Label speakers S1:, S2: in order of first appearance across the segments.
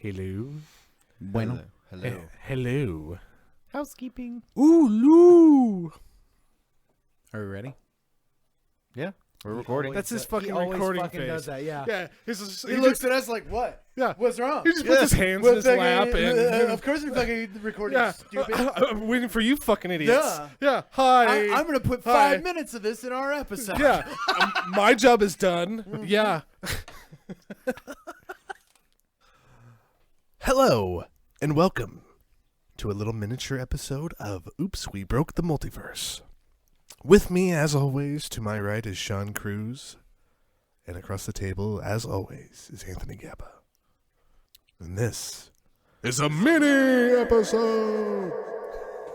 S1: Hello.
S2: Bueno.
S3: Hello.
S1: Hello.
S2: Housekeeping.
S1: Ooh, Lou.
S2: Are we ready?
S3: Yeah, we're recording.
S1: That's his fucking
S2: he always
S1: recording
S2: fucking
S1: face.
S2: does that, yeah.
S1: Yeah.
S2: He looks at us like, what?
S1: Yeah.
S2: What's wrong?
S1: He just puts his hands in his lap and...
S2: of course we're fucking recording,
S1: yeah.
S2: stupid.
S1: I'm waiting for you fucking idiots.
S2: Yeah.
S1: Yeah. Hi.
S2: I'm going to put
S1: Hi.
S2: 5 minutes of this in our episode.
S1: Yeah. My job is done. Yeah. Hello, and welcome to a little miniature episode of Oops, We Broke the Multiverse. With me, as always, to my right is Sean Cruz, and across the table, as always, is Anthony Gappa. And this is a mini episode!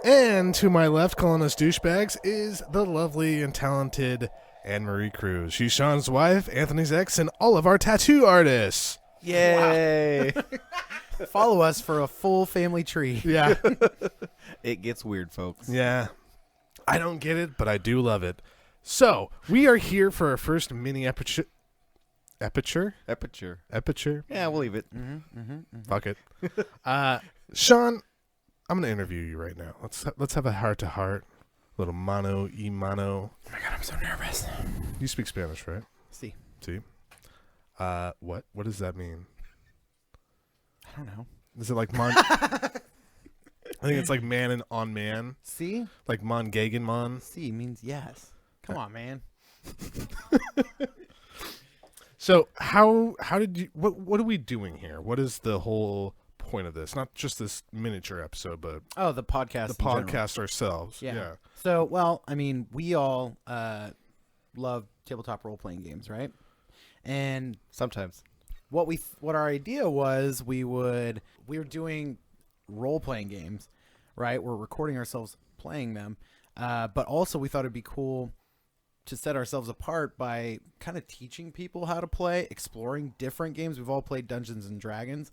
S1: And to my left, calling us douchebags, is the lovely and talented Anne-Marie Cruz. She's Sean's wife, Anthony's ex, and all of our tattoo artists.
S3: Yay!
S2: Follow us for a full family tree.
S1: Yeah.
S3: It gets weird, folks.
S1: Yeah. I don't get it, but I do love it. So, we are here for our first mini Aperture?
S3: Aperture. Yeah, we'll leave it.
S1: Fuck it. Sean, I'm going to interview you right now. Let's have a heart-to-heart. A little mano y mano.
S2: Oh my God, I'm so nervous.
S1: You speak Spanish, right?
S2: See.
S1: What? What does that mean?
S2: I don't know.
S1: Is it like I think it's like man and on man.
S2: See?
S1: Like mon gagan mon.
S2: See means yes. Come on, man.
S1: So how did you what are we doing here? What is the whole point of this? Not just this miniature episode, but
S2: Oh, the podcast.
S1: the podcast ourselves. Yeah.
S2: So, well, I mean, we all love tabletop role-playing games, right? And
S3: Sometimes.
S2: what our idea was, we were doing role-playing games, right? We're recording ourselves playing them, but also we thought it'd be cool to set ourselves apart by kind of teaching people how to play, exploring different games. We've all played Dungeons and Dragons.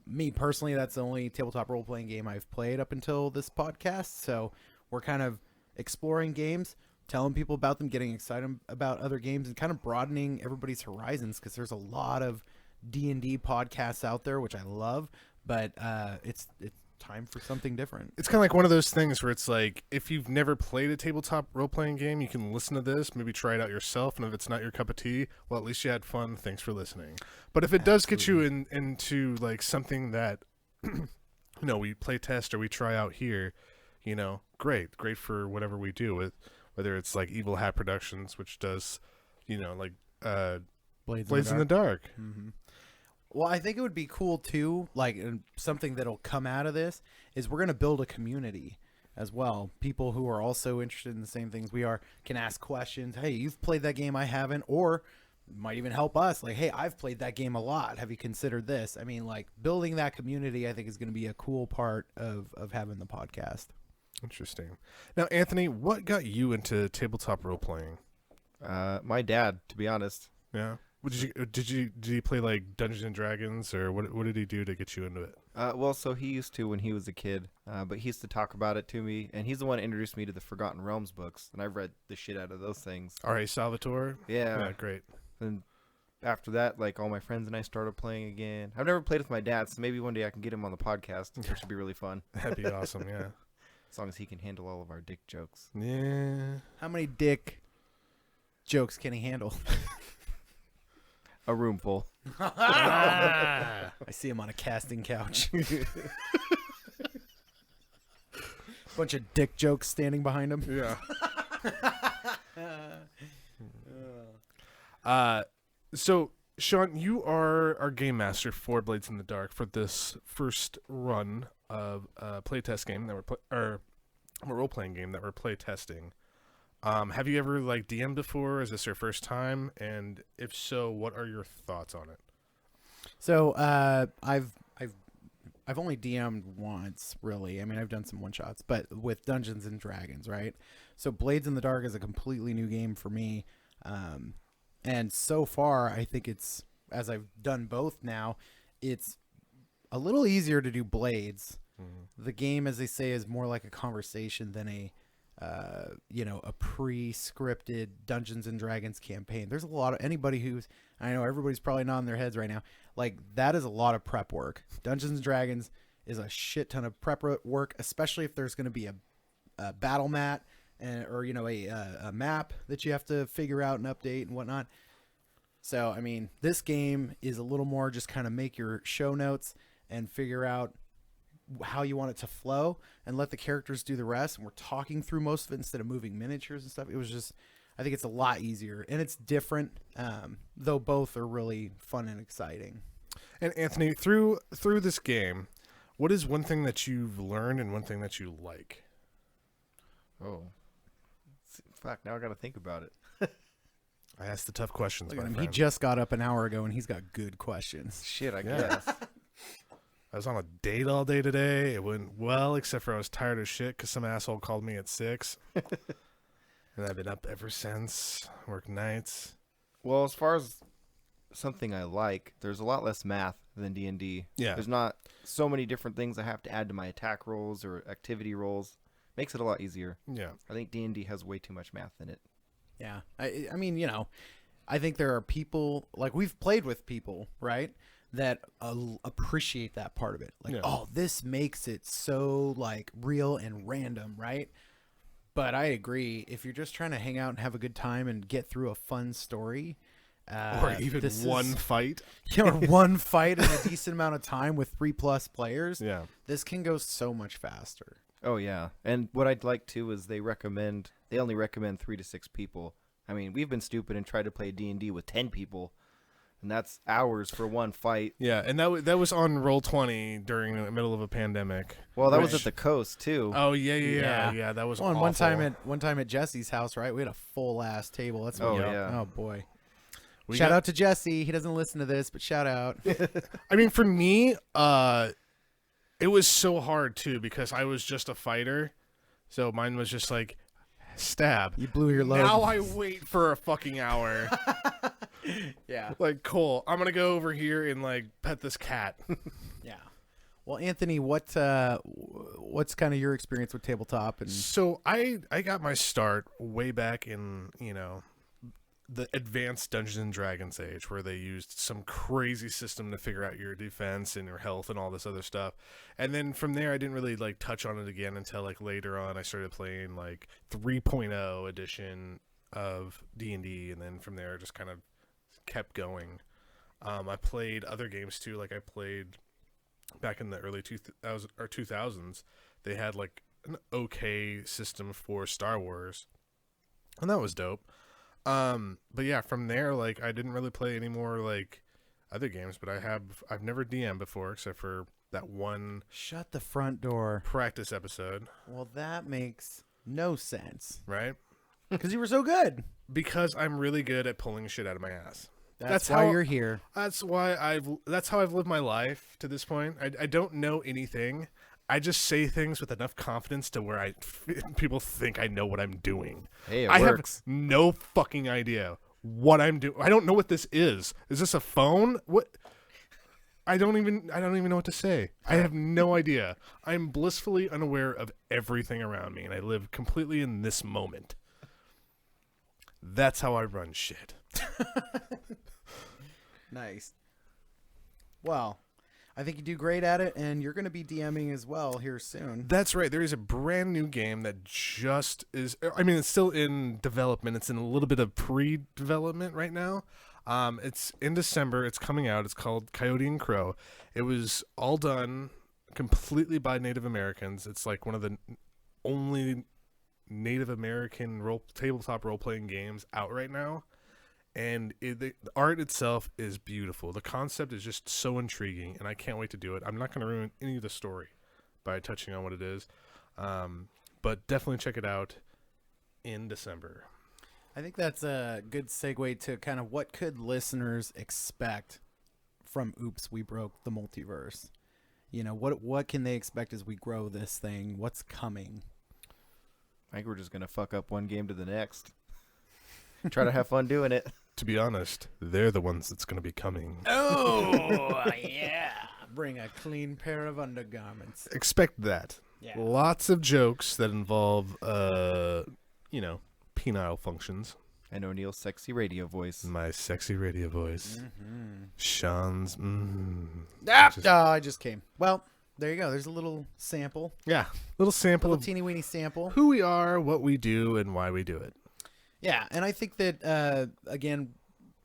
S2: Me personally, that's the only tabletop role-playing game I've played up until this podcast. So we're kind of exploring games, telling people about them, getting excited about other games, and kind of broadening everybody's horizons, because there's a lot of D&D podcasts out there, which I love, but it's time for something different.
S1: It's kind of like one of those things where it's like, if you've never played a tabletop role-playing game, you can listen to this, maybe try it out yourself, and if it's not your cup of tea, well, at least you had fun. Thanks for listening. But if it does get you into like something that, we play test or we try out here, great for whatever we do with, whether it's like Evil Hat Productions, which does, like Blades in the Dark.
S2: Mm-hmm. Well, I think it would be cool too, like something that'll come out of this is we're going to build a community as well. People who are also interested in the same things we are can ask questions. Hey, you've played that game, I haven't, or might even help us. Like, hey, I've played that game a lot. Have you considered this? I mean, like, building that community, I think, is going to be a cool part of having the podcast.
S1: Interesting. Now, Anthony, what got you into tabletop role playing?
S3: My dad, to be honest.
S1: Yeah. Did you play like Dungeons and Dragons, or what did he do to get you into it?
S3: Well, so he used to when he was a kid, but he used to talk about it to me, and he's the one that introduced me to the Forgotten Realms books, and I've read the shit out of those things.
S1: R.A. Salvatore?
S3: Yeah.
S1: Yeah, great.
S3: And after that, like, all my friends and I started playing again. I've never played with my dad, so maybe one day I can get him on the podcast, which would be really fun.
S1: That'd be awesome, yeah.
S3: As long as he can handle all of our dick jokes.
S1: Yeah.
S2: How many dick jokes can he handle?
S3: A room full.
S2: I see him on a casting couch. Bunch of dick jokes standing behind him.
S1: Yeah. So, Sean, you are our game master for Blades in the Dark for this first run of a playtest game that a role-playing game that we're playtesting. Have you ever like DM'd before? Is this your first time? And if so, what are your thoughts on it?
S2: So I've only DM'd once, really. I mean, I've done some one shots, but with Dungeons and Dragons, right? So Blades in the Dark is a completely new game for me, and so far, I think it's, as I've done both now, it's a little easier to do Blades. Mm-hmm. The game, as they say, is more like a conversation than a a pre-scripted Dungeons and Dragons campaign. There's a lot of anybody who's, I know everybody's probably nodding their heads right now. Like, that is a lot of prep work. Dungeons and Dragons is a shit ton of prep work, especially if there's going to be a battle mat or a map that you have to figure out and update and whatnot. So, I mean, this game is a little more just kind of make your show notes and figure out how you want it to flow and let the characters do the rest. And we're talking through most of it instead of moving miniatures and stuff. It was just, I think it's a lot easier and it's different, though both are really fun and exciting.
S1: And Anthony, through this game, what is one thing that you've learned and one thing that you like?
S3: Oh, fuck! Now I got to think about it.
S1: I asked the tough questions.
S2: Look at
S1: my
S2: him.
S1: friend.
S2: He just got up an hour ago and he's got good questions.
S3: Shit, I
S1: Yeah.
S3: guess.
S1: I was on a date all day today. It went well, except for I was tired as shit because some asshole called me at 6. And I've been up ever since. Work nights.
S3: Well, as far as something I like, there's a lot less math than D&D.
S1: Yeah.
S3: There's not so many different things I have to add to my attack rolls or activity rolls. Makes it a lot easier.
S1: Yeah.
S3: I think D&D has way too much math in it.
S2: Yeah. I mean, I think there are people, like we've played with people, right, that appreciate that part of it. Like,
S1: Yeah.
S2: oh, this makes it so, like, real and random, right? But I agree. If you're just trying to hang out and have a good time and get through a fun story,
S1: Or even one fight.
S2: or one fight in a decent amount of time with 3+ players,
S1: Yeah.
S2: this can go so much faster.
S3: Oh, yeah. And what I'd like, too, is they only recommend 3 to 6 people. I mean, we've been stupid and tried to play D&D with 10 people, and that's hours for one fight.
S1: Yeah, and that was on Roll20 during the middle of a pandemic.
S3: Well, that was
S1: Which-
S3: at the coast, too.
S1: Oh, yeah. That was
S2: Well, and
S1: awful.
S2: one time at Jesse's house, right? We had a full ass table. That's
S3: Oh,
S2: what,
S3: yeah.
S2: Oh boy.
S1: We
S2: Shout
S1: got-
S2: out to Jesse. He doesn't listen to this, but shout out.
S1: I mean, for me, it was so hard, too, because I was just a fighter. So mine was just like, stab.
S2: You blew your load.
S1: Now I wait for a fucking hour.
S2: Yeah.
S1: Like, cool. I'm going to go over here and, like, pet this cat.
S2: Yeah. Well, Anthony, what's kind of your experience with tabletop? And
S1: So I got my start way back in, the advanced Dungeons and Dragons age, where they used some crazy system to figure out your defense and your health and all this other stuff. And then from there, I didn't really like touch on it again until like later on. I started playing like 3.0 edition of D&D, and then from there, just kind of kept going. I played other games too. Like I played back in the early 2000s. They had like an okay system for Star Wars, and that was dope. But yeah, from there, like, I didn't really play any more, like, other games, but I've never DM'd before, except for that one
S2: shut the front door.
S1: practice episode,
S2: Well, that makes no sense
S1: right?
S2: because you were so good.
S1: Because I'm really good at pulling shit out of my ass.
S2: That's
S1: how
S2: why you're here.
S1: That's how I've lived my life to this point. I don't know anything. I just say things with enough confidence to where people think I know what I'm doing.
S3: Hey, it
S1: I
S3: works.
S1: have no fucking idea what I'm doing. I don't know what this is. Is this a phone? What? I don't even know what to say. I have no idea. I'm blissfully unaware of everything around me, and I live completely in this moment. That's how I run shit.
S2: Nice. Well, I think you do great at it, and you're going to be DMing as well here soon.
S1: That's right. There is a brand new game that just is. I mean, it's still in development. It's in a little bit of pre-development right now. It's in December. It's coming out. It's called Coyote and Crow. It was all done completely by Native Americans. It's like one of the only Native American tabletop role-playing games out right now. And the art itself is beautiful. The concept is just so intriguing, and I can't wait to do it. I'm not going to ruin any of the story by touching on what it is, but definitely check it out in December.
S2: I think that's a good segue to kind of what could listeners expect from Oops, We Broke the Multiverse. What can they expect as we grow this thing? What's coming?
S3: I think we're just going to fuck up one game to the next. Try to have fun doing it.
S1: To be honest, they're the ones that's going to be coming.
S2: Oh, yeah. Bring a clean pair of undergarments.
S1: Expect that.
S2: Yeah.
S1: Lots of jokes that involve, penile functions.
S3: And O'Neill's sexy radio voice.
S1: My sexy radio voice.
S2: Mm-hmm.
S1: Sean's.
S2: I just came. Well, there you go. There's a little sample.
S1: Yeah. Little sample
S2: Little
S1: of
S2: teeny weeny sample.
S1: who we are, what we do, and why we do it.
S2: Yeah, and I think that again,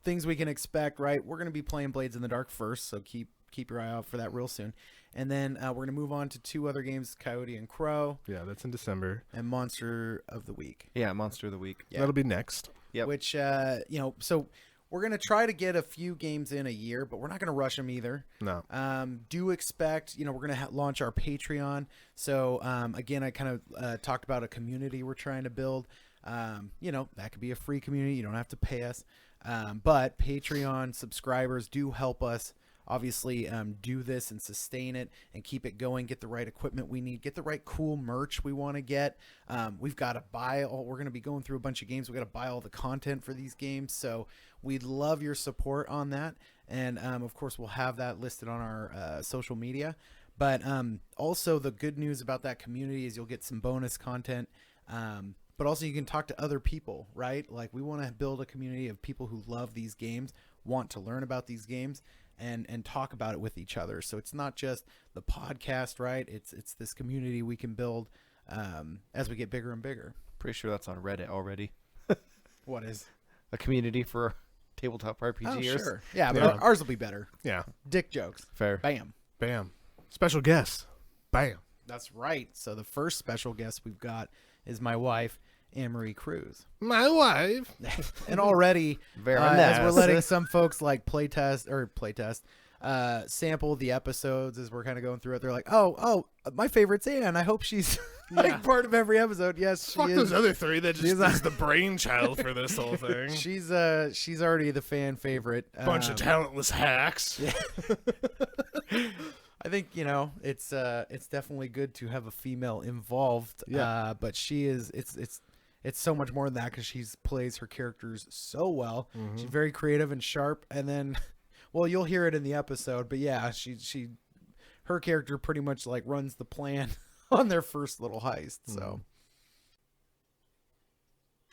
S2: things we can expect. Right, we're gonna be playing Blades in the Dark first, so keep your eye out for that real soon. And then we're gonna move on to 2 other games: Coyote and Crow,
S1: Yeah, that's in December.
S2: and Monster of the Week.
S3: Yeah, Monster of the Week.
S2: Yeah.
S1: That'll be next.
S3: Yep.
S2: Which so we're gonna try to get a few games in a year, but we're not gonna rush them either.
S1: No.
S2: Do expect, we're going to launch our Patreon. So, again, I kind of talked about a community we're trying to build. That could be a free community. You don't have to pay us. But Patreon subscribers do help us, obviously, do this and sustain it and keep it going, get the right equipment we need, get the right cool merch we want to get. We've got to we're going to be going through a bunch of games. We got to buy all the content for these games. So we'd love your support on that. And, of course, we'll have that listed on our social media. But also the good news about that community is you'll get some bonus content. But also you can talk to other people, right? Like we want to build a community of people who love these games, want to learn about these games, and talk about it with each other. So it's not just the podcast, right? It's this community we can build as we get bigger and bigger.
S3: Pretty sure that's on Reddit already.
S2: What is?
S3: A community for tabletop RPGers.
S2: Oh, sure. Yeah, but
S1: Yeah.
S2: ours will be better.
S1: Yeah.
S2: Dick jokes.
S3: Fair.
S2: Bam.
S1: Bam. Special guest. Bam.
S2: That's right. So the first special guest we've got is my wife, Anne-Marie Cruz.
S1: My wife.
S2: And already,
S3: Very
S2: as we're
S3: nice.
S2: letting some folks like playtest, sample the episodes as we're kind of going through it, they're like, oh, my favorite's Anne. I hope she's like part of every episode. Yes,
S1: Fuck
S2: she
S1: those
S2: is.
S1: other 3 that just
S2: She's
S1: is the brainchild for this whole thing.
S2: She's already the fan favorite.
S1: Bunch of talentless hacks.
S2: I think it's definitely good to have a female involved.
S1: Yeah.
S2: But she is it's so much more than that because she plays her characters so well.
S1: Mm-hmm.
S2: She's very creative and sharp. And then, well, you'll hear it in the episode. But yeah, her character pretty much like runs the plan on their first little heist. So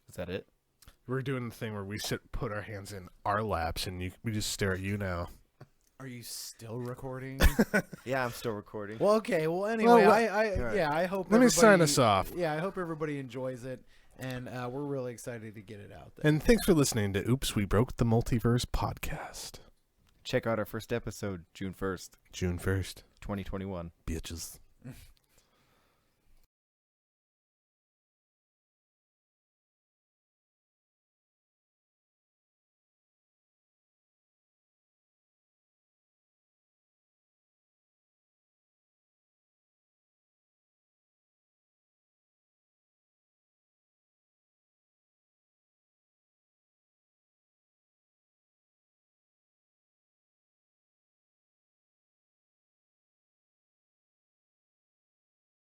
S3: Is that it?
S1: We're doing the thing where we put our hands in our laps, and we just stare at you now.
S2: are you still recording?
S3: Yeah, I'm still recording.
S2: Well, okay. Well, anyway,
S1: Well,
S2: I hope.
S1: Let me sign
S2: everybody-
S1: us off.
S2: Yeah, I hope everybody enjoys it, and we're really excited to get it out there.
S1: And thanks for listening to Oops, We Broke the Multiverse podcast.
S3: Check out our first episode, June 1st,
S1: June 1st.
S3: 2021.
S1: Bitches.